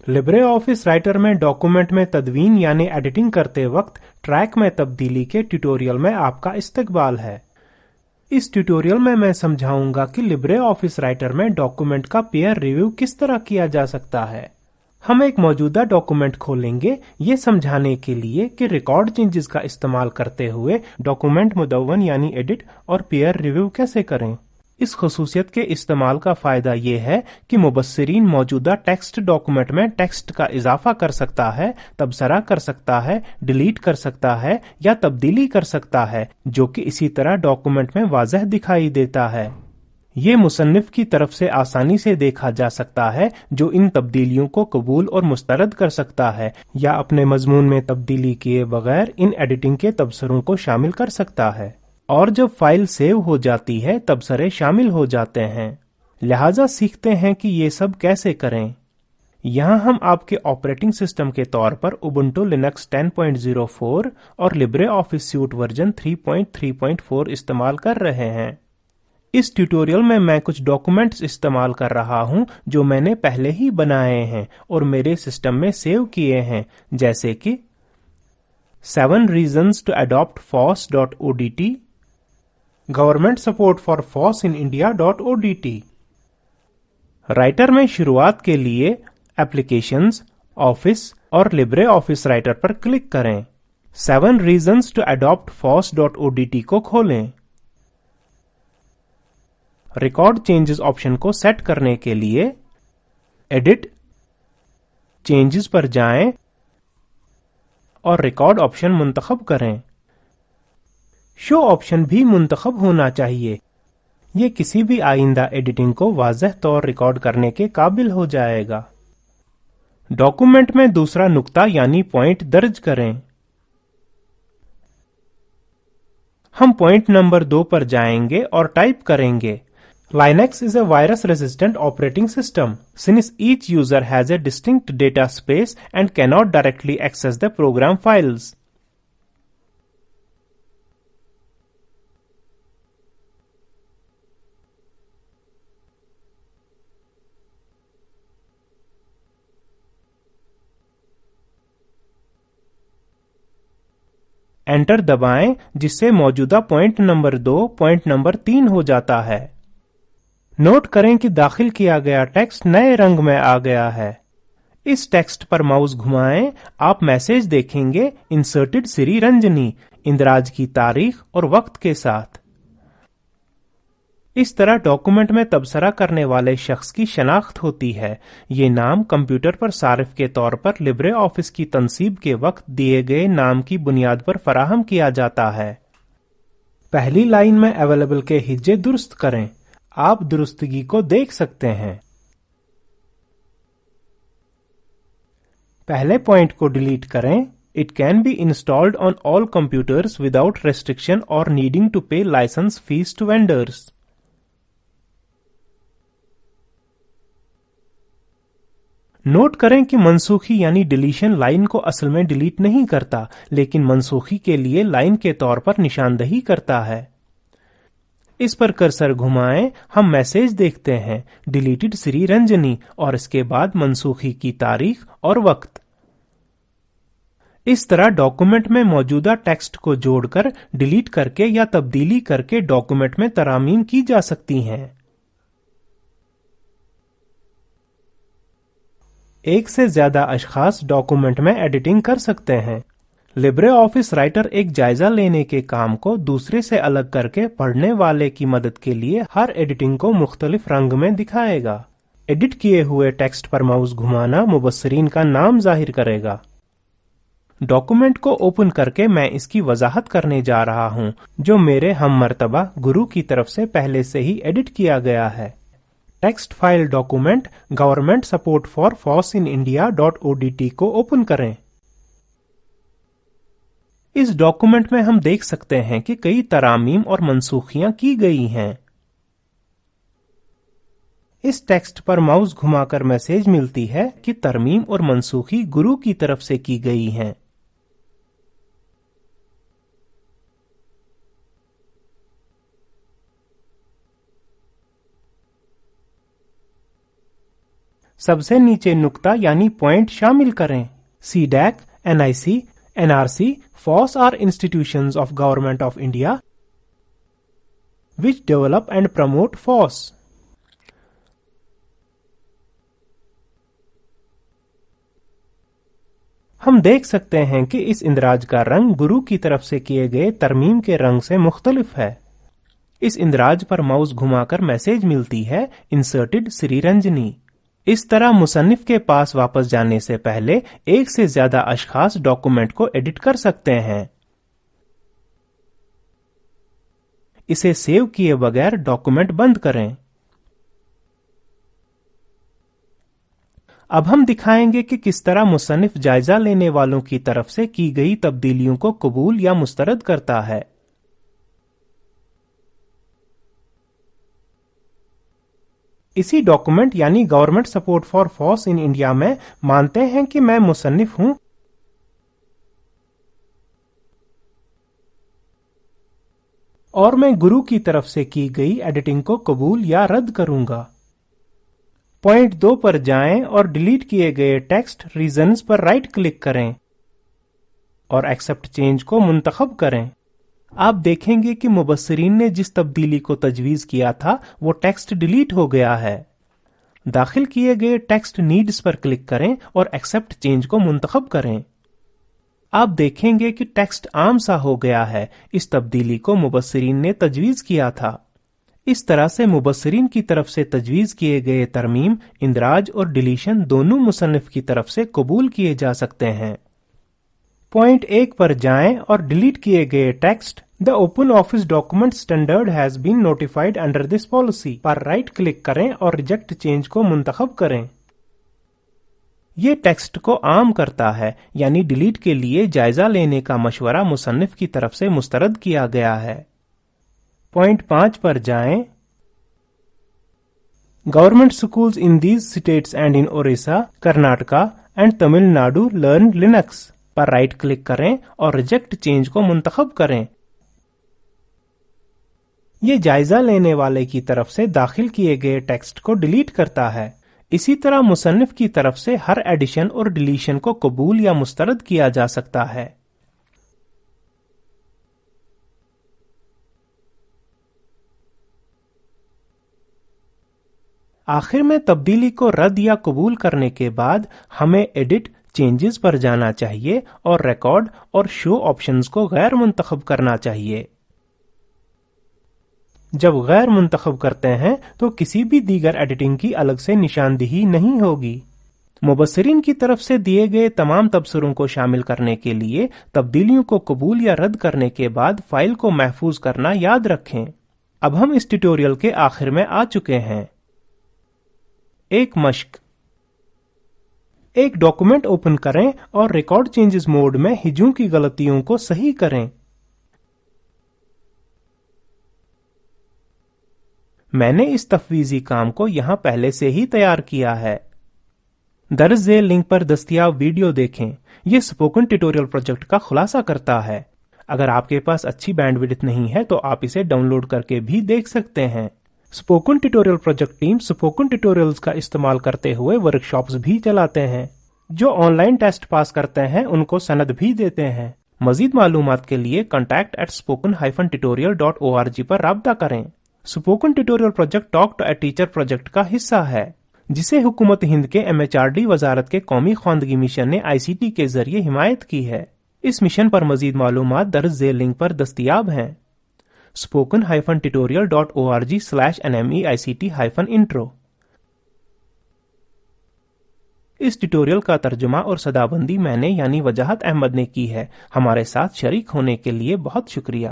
Libre office writer में document में तदवीन यानी एडिटिंग करते वक्त ट्रैक में तब्दीली के ट्यूटोरियल में आपका इस्तकबाल है। इस ट्यूटोरियल में मैं समझाऊंगा कि लिब्रे ऑफिस राइटर में डॉक्यूमेंट का पीयर रिव्यू किस तरह किया जा सकता है। हम एक मौजूदा डॉक्यूमेंट खोलेंगे ये समझाने के लिए कि रिकॉर्ड चेंजेस का इस्तेमाल करते हुए डॉक्यूमेंट मुदव्वन यानी एडिट और पीयर रिव्यू कैसे करें। इस खसूसियत के इस्तेमाल का फायदा ये है कि मुबस्सिरीन मौजूदा टेक्स्ट डॉक्यूमेंट में टेक्स्ट का इजाफा कर सकता है, तबसरा कर सकता है, डिलीट कर सकता है या तब्दीली कर सकता है, जो कि इसी तरह डॉक्यूमेंट में वाज़ह दिखाई देता है। ये मुसन्निफ की तरफ से आसानी से देखा जा सकता है, जो इन तब्दीलियों को कबूल और मुस्तरद कर सकता है या अपने मजमून में तब्दीली किए बगैर इन एडिटिंग के तबसरों को शामिल कर सकता है। और जब फाइल सेव हो जाती है तबसरे शामिल हो जाते हैं। लिहाजा सीखते हैं कि ये सब कैसे करें। यहाँ हम आपके ऑपरेटिंग सिस्टम के तौर पर उबुंटू लिनक्स 10.04 और लिब्रे ऑफिस सूट वर्जन 3.3.4 इस्तेमाल कर रहे हैं। इस ट्यूटोरियल में मैं कुछ डॉक्यूमेंट्स इस्तेमाल कर रहा हूँ जो मैंने पहले ही बनाए हैं और मेरे सिस्टम में सेव किए हैं, जैसे कि 7 reasons to adopt FOSS.odt, government support for FOSS in इंडिया.odt। राइटर में शुरुआत के लिए एप्लीकेशंस, ऑफिस और लिब्रे ऑफिस राइटर पर क्लिक करें। 7 reasons to adopt FOSS.odt को खोलें। रिकॉर्ड चेंजेस ऑप्शन को सेट करने के लिए एडिट, चेंजेस पर जाएं और रिकॉर्ड ऑप्शन मुंतखब करें। शो ऑप्शन भी मुंतखब होना चाहिए। ये किसी भी आइंदा एडिटिंग को वाज़ह तौर रिकॉर्ड करने के काबिल हो जाएगा। डॉक्यूमेंट में दूसरा नुक्ता यानी पॉइंट दर्ज करें। हम पॉइंट नंबर 2 पर जाएंगे और टाइप करेंगे Linux is a virus-resistant operating system, since each user has a distinct data space and cannot directly access the program files. Enter दबाएं, जिससे मौजूदा पॉइंट नंबर 2 पॉइंट नंबर 3 हो जाता है। नोट करें कि दाखिल किया गया टेक्स्ट नए रंग में आ गया है। इस टेक्स्ट पर माउस घुमाएं, आप मैसेज देखेंगे इंसर्टेड श्री रंजनी, इंदराज की तारीख और वक्त के साथ। इस तरह डॉक्यूमेंट में तबसरा करने वाले शख्स की शनाख्त होती है। ये नाम कंप्यूटर पर सारिफ के तौर पर लिब्रे ऑफिस की तनसीब के वक्त दिए गए नाम की बुनियाद पर फराहम किया जाता है। पहली लाइन में अवेलेबल के हिज्जे दुरुस्त करें। आप दुरुस्तगी को देख सकते हैं। पहले पॉइंट को डिलीट करें। It can be installed on all computers without restriction or needing to pay license fee to vendors. Note करें कि मनसूखी यानी डिलीशन लाइन को असल में डिलीट नहीं करता, लेकिन मनसूखी के लिए लाइन के तौर पर निशानदही करता है। इस पर कर्सर घुमाएं, हम मैसेज देखते हैं डिलीटेड श्री रंजनी और इसके बाद मनसूखी की तारीख और वक्त। इस तरह डॉक्यूमेंट में मौजूदा टेक्स्ट को जोड़कर, डिलीट करके या तब्दीली करके डॉक्यूमेंट में तरामीम की जा सकती हैं। एक से ज्यादा अशखास डॉक्यूमेंट में एडिटिंग कर सकते हैं। लिब्रे ऑफिस राइटर एक जायजा लेने के काम को दूसरे से अलग करके पढ़ने वाले की मदद के लिए हर एडिटिंग को मुख्तलिफ रंग में दिखाएगा। एडिट किए हुए टेक्स्ट पर माउस घुमाना मुबस्सिरीन का नाम जाहिर करेगा। डॉक्यूमेंट को ओपन करके मैं इसकी वजाहत करने जा रहा हूं, जो मेरे हम मर्तबा गुरु की तरफ से पहले से ही एडिट किया गया है। Text file document government support for FOSS in इंडिया.odt को ओपन करें। इस डॉक्यूमेंट में हम देख सकते हैं कि कई तरामीम और मनसूखियां की गई हैं। इस टेक्स्ट पर माउस घुमाकर मैसेज मिलती है कि तरमीम और मनसूखी गुरु की तरफ से की गई हैं। سب سے نیچے نقطہ یعنی پوائنٹ شامل کریں. CDAC, NIC, NRC, FOSS are institutions of Government of India which develop and promote FOSS. ہم دیکھ سکتے ہیں کہ اس اندراج کا رنگ گرو کی طرف سے کیے گئے ترمیم کے رنگ سے مختلف ہے. اس اندراج پر ماؤس گھما کر میسج ملتی ہے انسرٹڈ سری رنجنی. اس طرح مصنف کے پاس واپس جانے سے پہلے ایک سے زیادہ اشخاص ڈاکومنٹ کو ایڈٹ کر سکتے ہیں. اسے سیو کیے بغیر ڈاکومنٹ بند کریں. اب ہم دکھائیں گے کہ کس طرح مصنف جائزہ لینے والوں کی طرف سے کی گئی تبدیلیوں کو قبول یا مسترد کرتا ہے. اسی ڈاکومنٹ یعنی government support for FOSS in India میں مانتے ہیں کہ میں مصنف ہوں اور میں گرو کی طرف سے کی گئی ایڈیٹنگ کو قبول یا رد کروں گا. پوائنٹ 2 پر جائیں اور ڈیلیٹ کیے گئے ٹیکسٹ ریزنز پر رائٹ کلک کریں اور ایکسپٹ چینج کو منتخب کریں. آپ دیکھیں گے کہ مبصرین نے جس تبدیلی کو تجویز کیا تھا وہ ٹیکسٹ ڈیلیٹ ہو گیا ہے. داخل کیے گئے ٹیکسٹ نیڈز پر کلک کریں اور ایکسپٹ چینج کو منتخب کریں. آپ دیکھیں گے کہ ٹیکسٹ عام سا ہو گیا ہے. اس تبدیلی کو مبصرین نے تجویز کیا تھا. اس طرح سے مبصرین کی طرف سے تجویز کیے گئے ترمیم، اندراج اور ڈیلیشن دونوں مصنف کی طرف سے قبول کیے جا سکتے ہیں. پوائنٹ 1 پر جائیں اور ڈیلیٹ کیے گئے text "The Open Office Document Standard has been notified under this policy" per right click کریں اور ریجیکٹ چینج کو منتخب کریں. یہ ٹیکسٹ کو عام کرتا ہے، یعنی ڈیلیٹ کے لیے جائزہ لینے کا مشورہ مصنف کی طرف سے مسترد کیا گیا ہے. پوائنٹ 5 پر جائیں. Government schools in these states and in Orissa, Karnataka and Tamil Nadu learn Linux per right click کریں اور ریجیکٹ چینج کو منتخب کریں. یہ جائزہ لینے والے کی طرف سے داخل کیے گئے ٹیکسٹ کو ڈیلیٹ کرتا ہے. اسی طرح مصنف کی طرف سے ہر ایڈیشن اور ڈیلیشن کو قبول یا مسترد کیا جا سکتا ہے. آخر میں تبدیلی کو رد یا قبول کرنے کے بعد ہمیں ایڈٹ چینجز پر جانا چاہیے اور ریکارڈ اور شو آپشنز کو غیر منتخب کرنا چاہیے. جب غیر منتخب کرتے ہیں تو کسی بھی دیگر ایڈیٹنگ کی الگ سے نشاندہی نہیں ہوگی. مبصرین کی طرف سے دیے گئے تمام تبصروں کو شامل کرنے کے لیے تبدیلیوں کو قبول یا رد کرنے کے بعد فائل کو محفوظ کرنا یاد رکھیں. اب ہم اس ٹیوٹوریل کے آخر میں آ چکے ہیں. ایک مشق: ایک ڈاکومنٹ اوپن کریں اور ریکارڈ چینجز موڈ میں ہجوں کی غلطیوں کو صحیح کریں. میں نے اس تفویضی کام کو یہاں پہلے سے ہی تیار کیا ہے. درج ذیل لنک پر دستیاب ویڈیو دیکھیں. یہ اسپوکن ٹیوٹوریل پروجیکٹ کا خلاصہ کرتا ہے. اگر آپ کے پاس اچھی بینڈ وڈتھ نہیں ہے تو آپ اسے ڈاؤن لوڈ کر کے بھی دیکھ سکتے ہیں. Spoken tutorial project team spoken tutorials کا استعمال کرتے ہوئے ورکشاپس بھی چلاتے ہیں. جو آن لائن ٹیسٹ پاس کرتے ہیں ان کو سند بھی دیتے ہیں. مزید معلومات کے لیے contact@spoken-tutorial.org پر رابطہ کریں. Spoken tutorial project talk to a teacher project کا حصہ ہے جسے حکومت ہند کے MHRD وزارت کے قومی خواندگی مشن نے ICT کے ذریعے حمایت کی ہے. اس مشن پر مزید معلومات درج ذیل لنک پر دستیاب ہیں. spoken-tutorial.org/nmeict-intro. اس ٹیوٹوریل کا ترجمہ اور صدابندی میں نے یعنی وجاہت احمد نے کی ہے. ہمارے ساتھ شریک ہونے کے لیے بہت شکریہ.